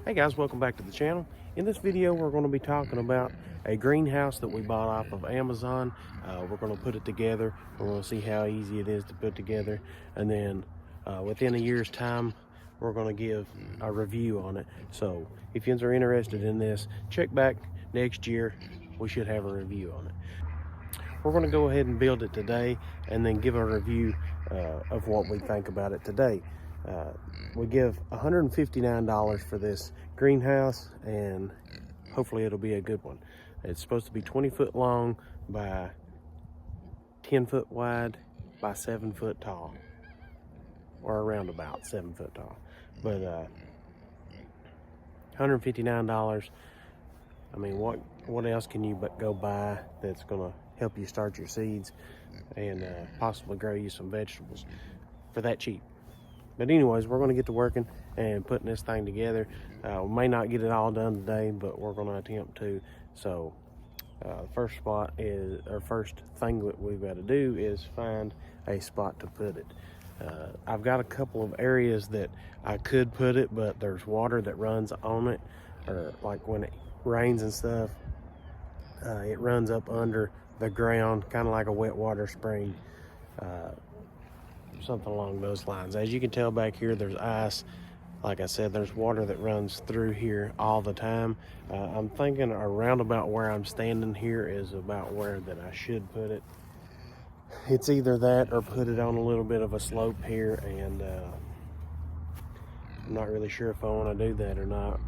Hey guys, welcome back to the channel. In this video we're going to be talking about a greenhouse that we bought off of Amazon. We're going to put it together. We're going to see how easy it is to put together, and then within a year's time we're going to give a review on it. So if you are interested in this, check back next year. We should have a review on it. We're going to go ahead and build it today and then give a review of what we think about it today. We give $159 for this greenhouse, and hopefully it'll be a good one. It's supposed to be 20 foot long by 10 foot wide by 7 foot tall, or around about 7 foot tall. But $159, I mean, what else can you go buy that's gonna help you start your seeds and possibly grow you some vegetables for that cheap? But anyways, we're going to get to working and putting this thing together. We may not get it all done today, but we're going to attempt to. So first thing that we've got to do is find a spot to put it. I've got a couple of areas that I could put it, but there's water that runs on it, or like when it rains and stuff, it runs up under the ground, kind of like a wet water spring. Something along those lines. As you can tell back here, there's ice. Like I said, there's water that runs through here all the time. I'm thinking around about where I'm standing here is about where that I should put it. It's either that or put it on a little bit of a slope here, and I'm not really sure if I want to do that or not.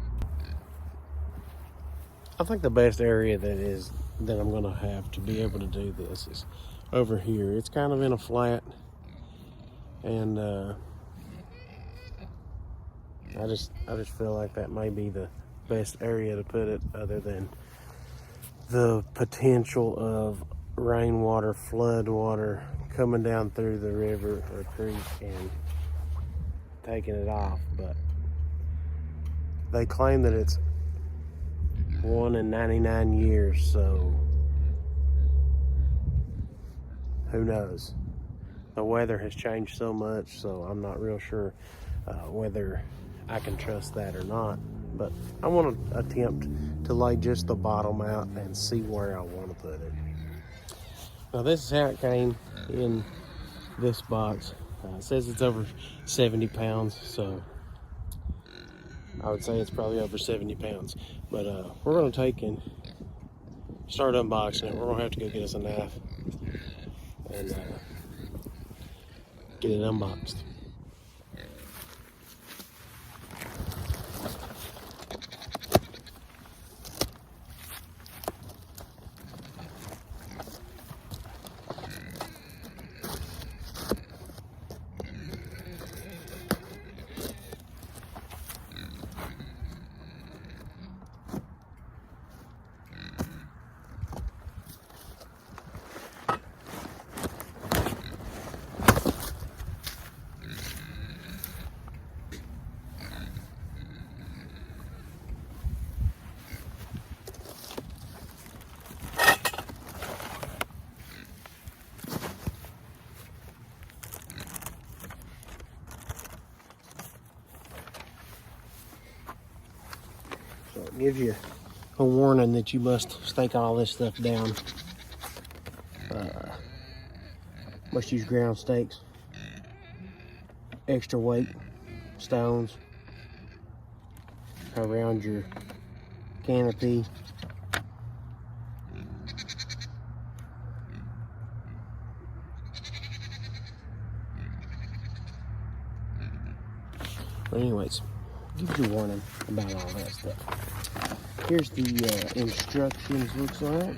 I think the best area that I'm going to have to be able to do this is over here. It's kind of in a flat, and I just feel like that may be the best area to put it, other than the potential of rainwater, flood water coming down through the river or creek and taking it off. But they claim that it's 1 in 99 years, so who knows? The weather has changed so much, so I'm not real sure whether I can trust that or not. But I want to attempt to lay just the bottom out and see where I want to put it. Now this is how it came in this box. It says it's over 70 pounds, so I would say it's probably over 70 pounds. But we're going to take and start unboxing it. We're going to have to go get us a knife and get it unboxed. So it gives you a warning that you must stake all this stuff down. Must use ground stakes, extra weight stones around your canopy. But anyways, gives you a warning about all that stuff. Here's the instructions, looks like.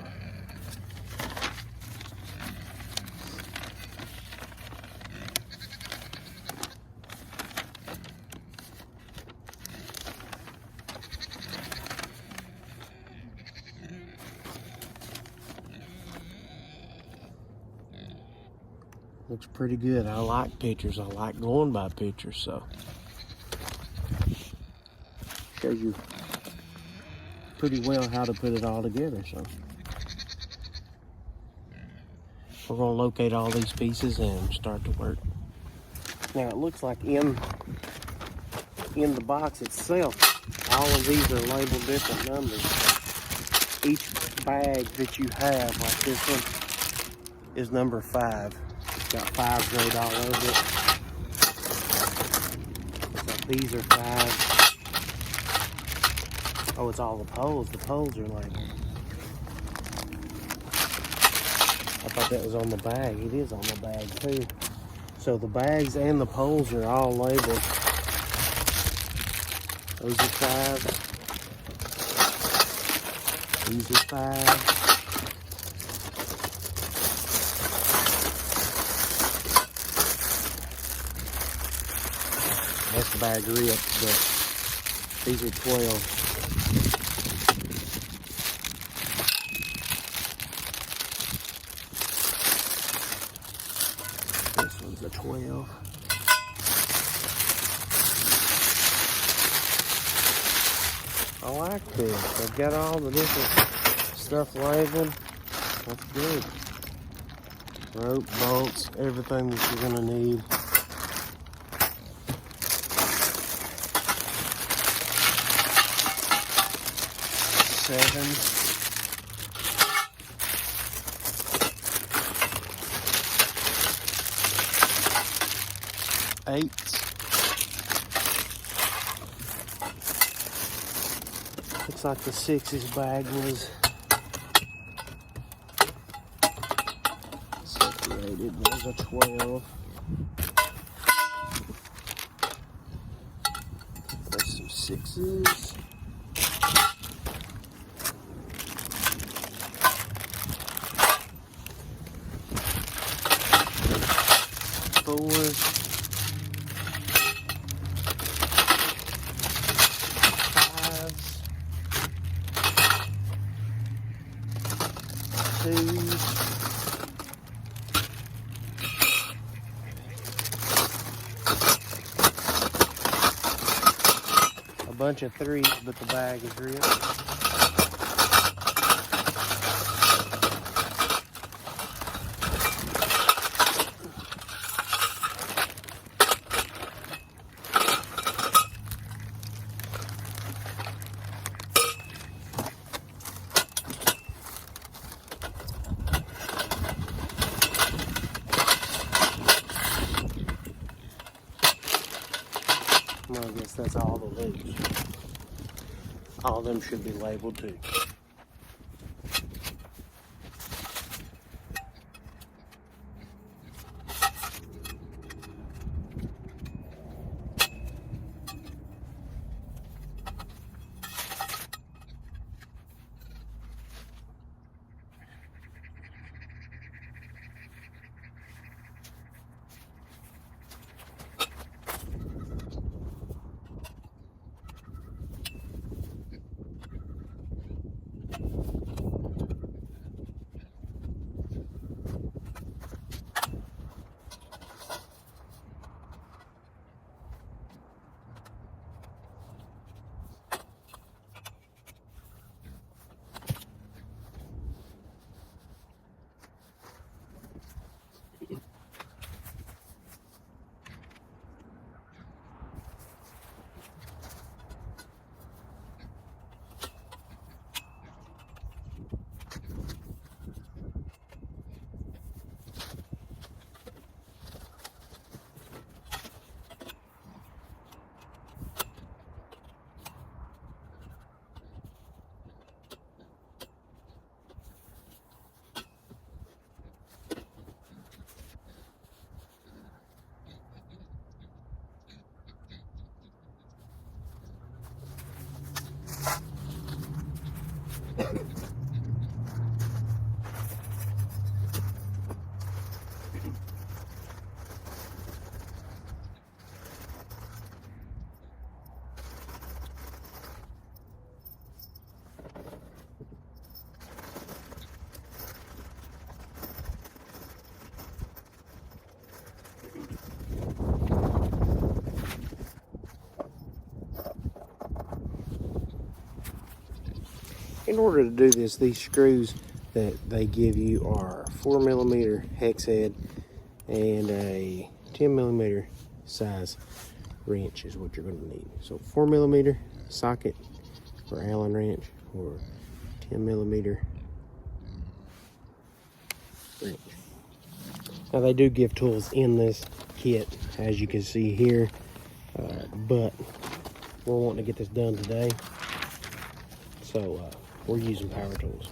Looks pretty good. I like pictures. I like going by pictures, so shows you pretty well how to put it all together. So we're going to locate all these pieces and start to work. Now it looks like in in the box itself, all of these are labeled different numbers. Each bag that you have, like this one, is number 5. It's got 5 wrote all over it. So these are 5. Oh, it's all the poles. The poles are labeled. I thought that was on the bag. It is on the bag too. So the bags and the poles are all labeled. Those are 5. These are 5. That's the bag ripped, but these are 12. This one's a 12. I like this. They've got all the different stuff labeled. That's good. Rope, bolts, everything that you're gonna need. Seven. 8. Looks like the 6's bag was separated. There's a 12. There's some 6's. 4s. 2s, a bunch of 3s, but the bag is ripped. Well, I guess that's all the loops. All of them should be labeled too. In order to do this, these screws that they give you are 4mm hex head and a 10mm size wrench is what you're going to need. So 4mm socket for Allen wrench, or 10mm wrench. Now they do give tools in this kit, as you can see here, but we're wanting to get this done today, so we're using power tools.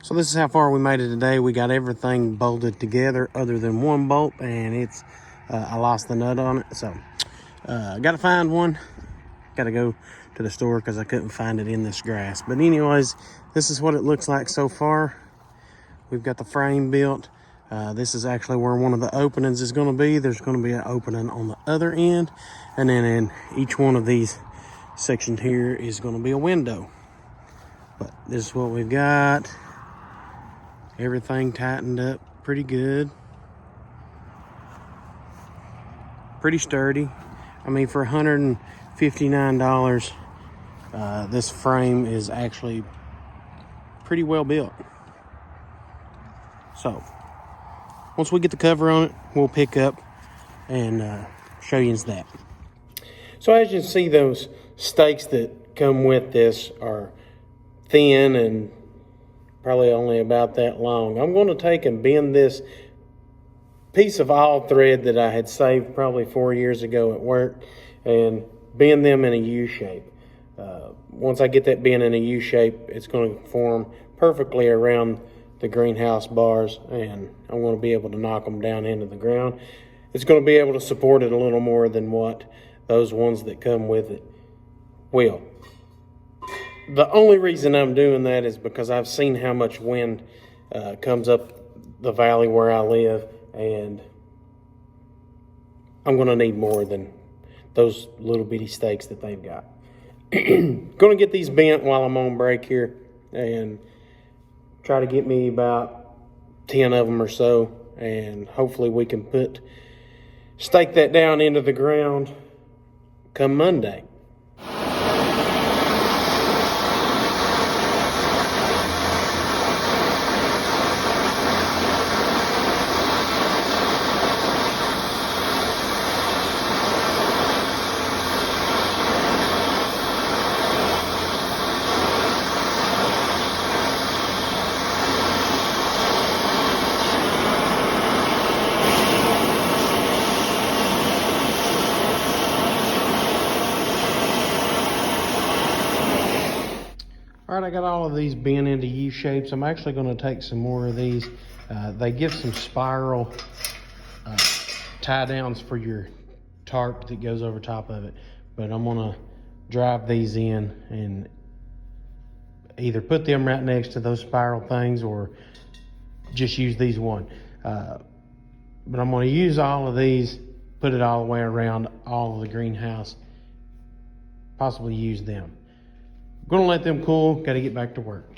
So this is how far we made it today. We got everything bolted together other than one bolt, and it's I lost the nut on it. So gotta find one. Gotta go to the store because I couldn't find it in this grass. But anyways, this is what it looks like so far. We've got the frame built. This is actually where one of the openings is going to be. There's going to be an opening on the other end, and then in each one of these sections here is going to be a window. But this is what we've got. Everything tightened up pretty good. Pretty sturdy. I mean, for $159, this frame is actually pretty well built. So, once we get the cover on it, we'll pick up and show you that. So as you can see, those stakes that come with this are thin and probably only about that long. I'm going to take and bend this piece of all thread that I had saved probably 4 years ago at work and bend them in a U shape. Once I get that bent in a U shape, it's going to form perfectly around the greenhouse bars, and I'm going to be able to knock them down into the ground. It's going to be able to support it a little more than what those ones that come with it will. The only reason I'm doing that is because I've seen how much wind comes up the valley where I live, and I'm going to need more than those little bitty stakes that they've got. Going to get these bent while I'm on break here and try to get me about 10 of them or so, and hopefully we can stake that down into the ground come Monday. All right, I got all of these bent into U shapes. I'm actually going to take some more of these. They give some spiral tie downs for your tarp that goes over top of it. But I'm going to drive these in and either put them right next to those spiral things or just use these one. But I'm going to use all of these, put it all the way around all of the greenhouse, possibly use them. Gonna let them cool, gotta get back to work.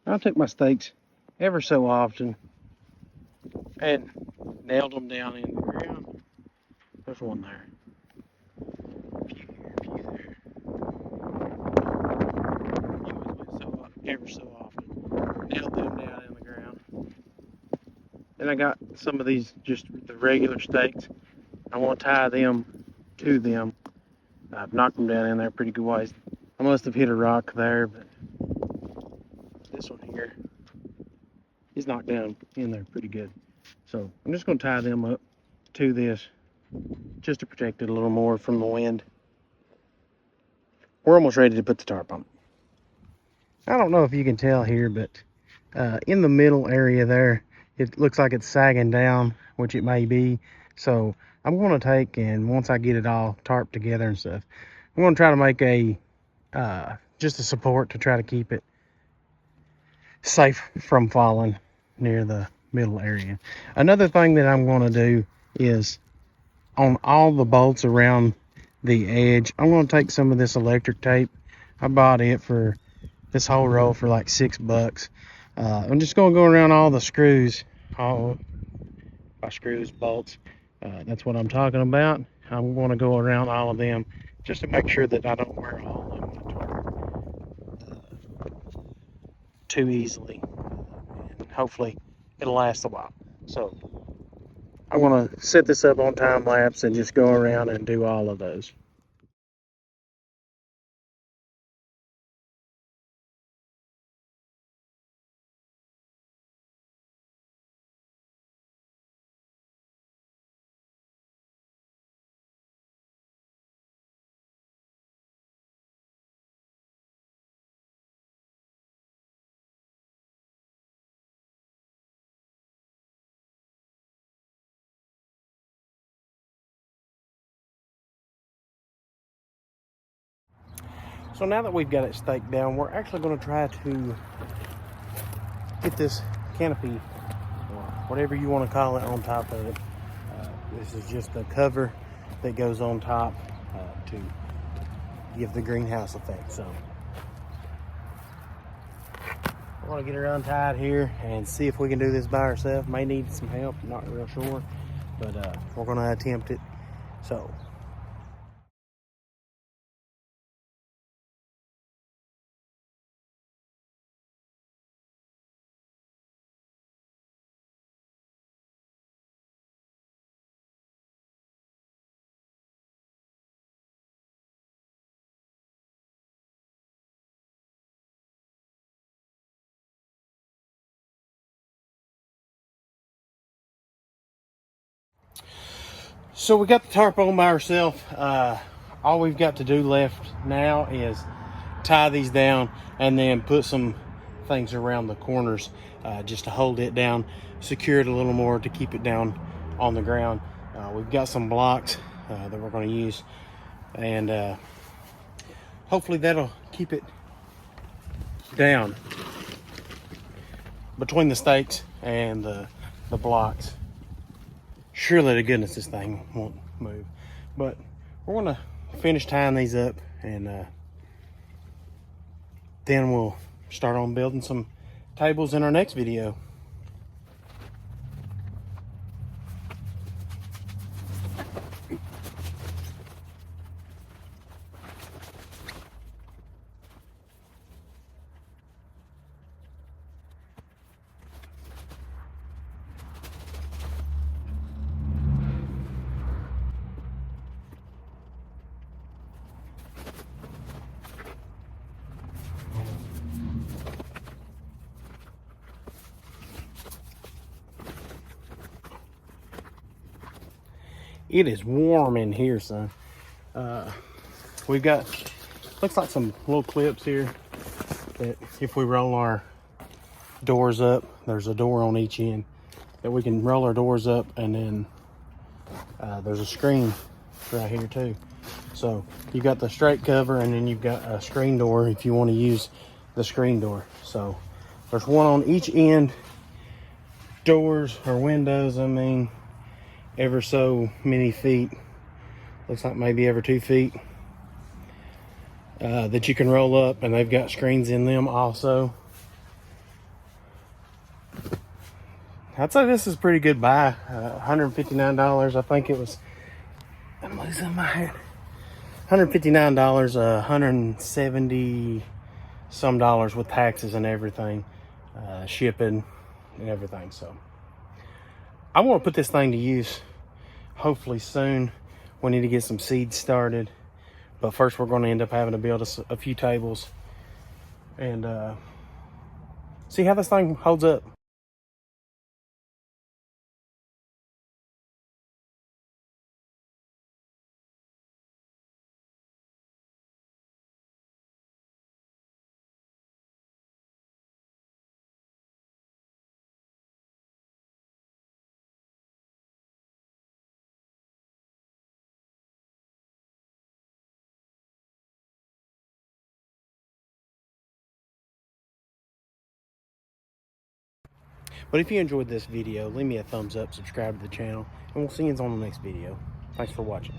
I took my stakes ever so often and nailed them down in the ground. There's one there. A few here, a few there. Ever so often. Nailed them down in the ground. Then I got some of these, just the regular stakes. I want to tie them to them. I've knocked them down in there pretty good ways. I must have hit a rock there, but this one here is knocked down in there pretty good. So I'm just going to tie them up to this just to protect it a little more from the wind. We're almost ready to put the tarp on. I don't know if you can tell here, but in the middle area there, it looks like it's sagging down, which it may be. So I'm going to take, and once I get it all tarped together and stuff, I'm going to try to make a just a support to try to keep it safe from falling near the middle area. Another thing that I'm going to do is on all the bolts around the edge, I'm going to take some of this electric tape. I bought it for this whole roll for like $6. I'm just going to go around all the screws, all my screws, bolts. That's what I'm talking about. I'm going to go around all of them just to make sure that I don't wear a hole in the tarp too easily. And hopefully it'll last a while. So I want to set this up on time lapse and just go around and do all of those. So now that we've got it staked down, we're actually going to try to get this canopy, or whatever you want to call it, on top of it. This is just a cover that goes on top to give the greenhouse effect. So I want to get her untied here and see if we can do this by ourselves. May need some help, not real sure, but we're going to attempt it. So we got the tarp on by ourselves. All we've got to do left now is tie these down and then put some things around the corners just to hold it down, secure it a little more to keep it down on the ground. We've got some blocks that we're going to use, and hopefully that'll keep it down between the stakes and the blocks. Surely to goodness this thing won't move, but we're going to finish tying these up, and then we'll start on building some tables in our next video. It is warm in here, son. We've got, looks like some little clips here that if we roll our doors up, there's a door on each end that we can roll our doors up, and then there's a screen right here too. So you've got the straight cover, and then you've got a screen door if you want to use the screen door. So there's one on each end, doors or windows, I mean, ever so many feet, looks like maybe every 2 feet, that you can roll up, and they've got screens in them also. I'd say this is pretty good buy. $159, I think it was, I'm losing my head, $159, $170 some dollars with taxes and everything, shipping and everything. So I want to put this thing to use. hopefully soon. We need to get some seeds started. But first we're going to end up having to build a few tables and see how this thing holds up. But if you enjoyed this video, leave me a thumbs up, subscribe to the channel, and we'll see you on the next video. Thanks for watching.